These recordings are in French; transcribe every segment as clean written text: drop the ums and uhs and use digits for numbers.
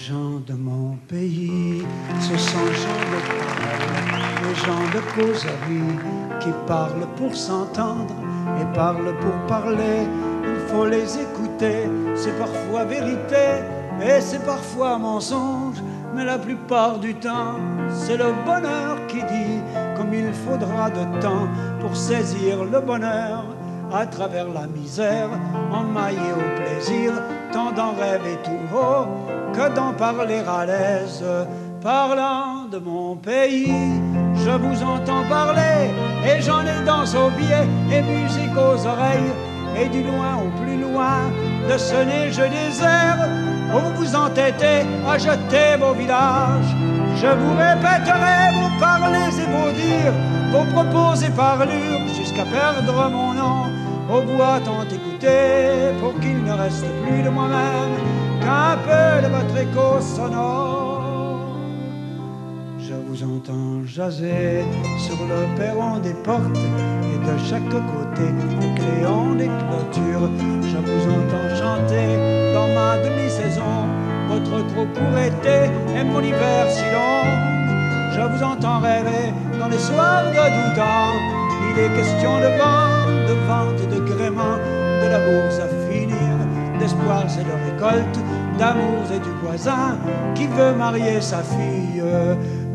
gens de mon pays, ce sont gens de parole, les gens de causerie qui parlent pour s'entendre et parlent pour parler. Il faut les écouter, c'est parfois vérité et c'est parfois mensonge, mais la plupart du temps, c'est le bonheur qui dit comme il faudra de temps pour saisir le bonheur à travers la misère, emmaillé au plaisir, tant d'en rêver tout haut que d'en parler à l'aise. Parlant de mon pays, je vous entends parler et j'en ai danse aux pieds et musique aux oreilles, et du loin au plus loin de ce neigeux désert où vous vous entêtez à jeter vos villages. Je vous répéterai vos parlers et vos dires, vos propos et parlures, jusqu'à perdre mon nom aux voix tant écoutées, pour qu'il ne reste plus de moi-même qu'un peu de votre écho sonore. Je vous entends jaser sur le perron des portes et de chaque côté des cléons des clôtures. Je vous entends chanter dans ma demi-saison votre trop court été et mon hiver si long. Je vous entends rêver dans les soirs de doux temps. Il est question de vente et de gréement, de la bourse à finir, d'espoirs et de récolte, d'amours et du voisin qui veut marier sa fille.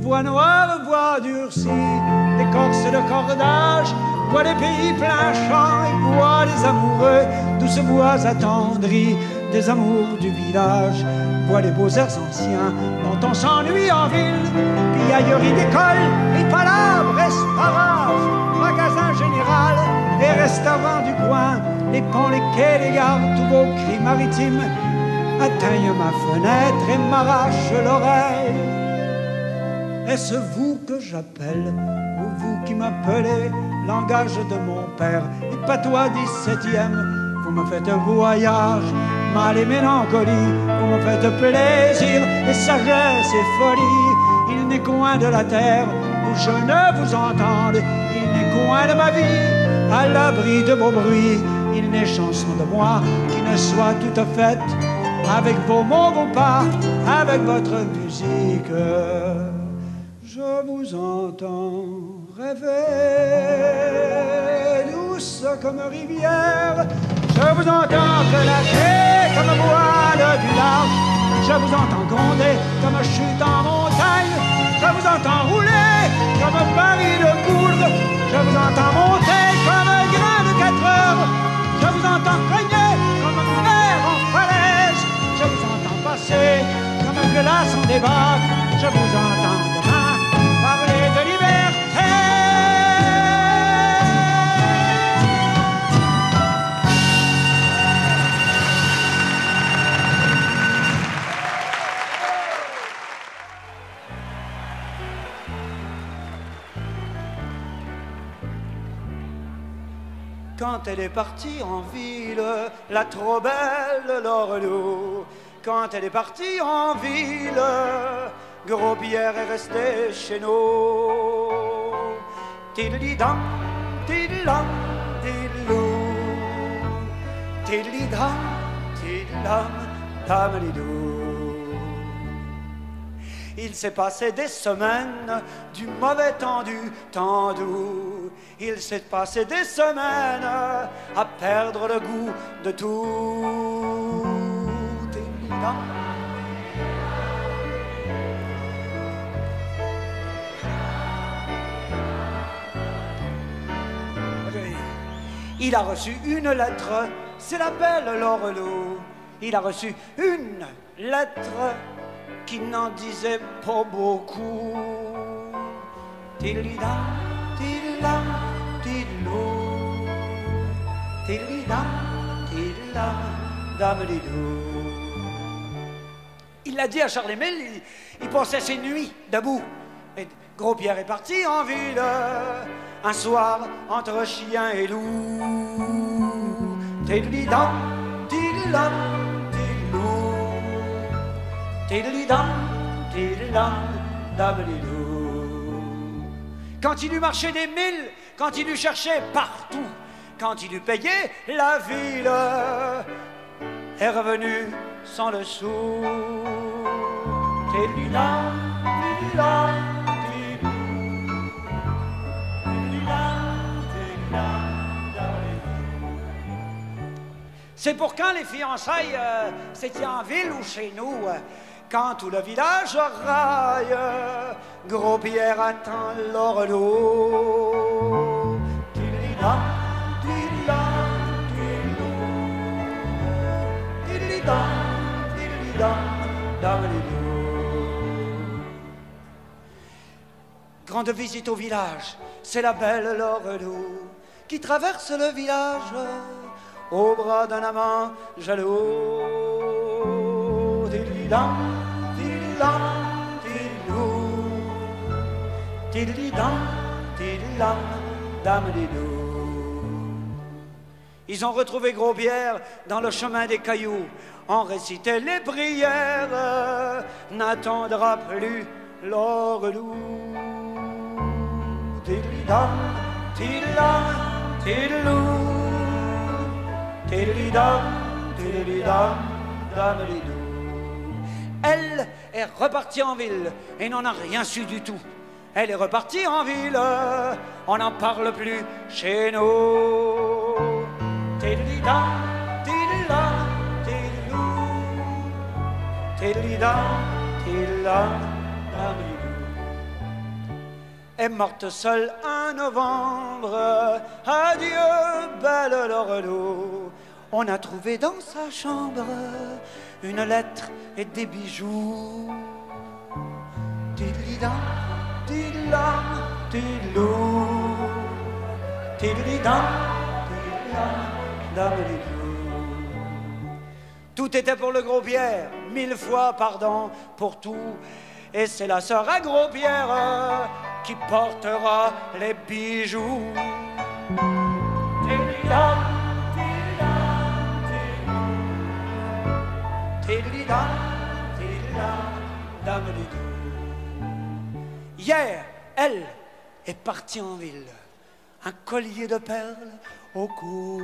Voix noire, voix durcie, d'écorce et de cordage, voix des pays plein champ et voix des amoureux, douces voix attendries des amours du village, voix des beaux airs anciens dont on s'ennuie en ville, piaillerie d'école et palabres, esparage, magasin général et restaurants du coin, les ponts, les quais, les gares, tous vos cris maritimes atteignent ma fenêtre et m'arrachent l'oreille. Est-ce vous que j'appelle, ou vous qui m'appelez, langage de mon père et patois 17e? Vous me faites voyage, mal et mélancolie, vous me faites plaisir et sagesse et folie. Il n'est coin de la terre où je ne vous entende, il n'est coin de ma vie à l'abri de vos bruits. Il n'est chanson de moi qui ne soit toute faite avec vos mots, vos pas, avec votre musique. Je vous entends rêver, douce comme rivière. Je vous entends relâcher comme voile du large. Je vous entends gronder comme chute en montagne. Je vous entends rouler comme Paris de poudre. Je vous entends monter comme un grain de 4 heures. Je vous entends cogner comme un fer en falaise. Je vous entends passer comme un glace en débat. Je vous entends demain parler de liberté. Quand elle est partie en ville, la trop belle Lorelou. Quand elle est partie en ville, Gros Pierre est resté chez nous. Tidli-dam, tidli-dam, tidlou. Tidli-dam, tidli-dam, dam-li-dou. Il s'est passé des semaines du mauvais temps, du temps doux. Il s'est passé des semaines à perdre le goût de tout. Il a reçu une lettre, c'est la belle Lorelou. Il a reçu une lettre qui n'en disait pas beaucoup. Tidli-dam, tidli-dam, tidlou. Tidli-dam, tidli-dam, dam-li-dou. Il l'a dit à Charles-Émile, il passait ses nuits debout. Et Gros Pierre est parti en ville un soir entre chien et loup. Tidli-dam, tidli-dam, tidlou. Tidli-dam, tidli-dam, dam-li-dou. Quand il eut marché des milles, quand il eut cherché partout, quand il eut payé la ville, est revenu sans le sou. C'est pour quand les fiançailles, c'était en ville ou chez nous, quand tout le village raille, Gros Pierre attend l'orlo. Tididam, tididam, tididam, tididam, tididam. Grande visite au village, c'est la belle Lorelou qui traverse le village au bras d'un amant jaloux. Tididam, tididam, tididou, tididam, tididam, damdidou. Ils ont retrouvé Gros Pierre dans le chemin des cailloux. On récitait les prières, n'attendra plus Lorelou. Tididam, tididam, tididou, tididam, tididam, damdidou. Elle est repartie en ville et n'en a rien su du tout. Elle est repartie en ville, on n'en parle plus chez nous. Tididam, tididam, tididou, tididam, tididam, damdidou. Est morte seule en novembre, adieu belle Lorelou. On a trouvé dans sa chambre une lettre et des bijoux. Tididam, tididam, tididou, tididam, tididam, damdidou. Tout était pour le Gros Pierre, 1000 fois pardon pour tout. Et c'est la sœur à Gros Pierre qui portera les bijoux. Tididam, tididam, tididam, tididam, damdidou. Hier, elle est partie en ville, un collier de perles au cou.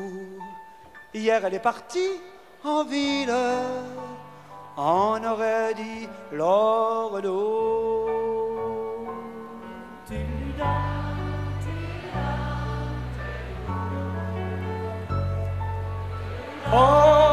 Hier, elle est partie en ville, on aurait dit Lorelou. Oh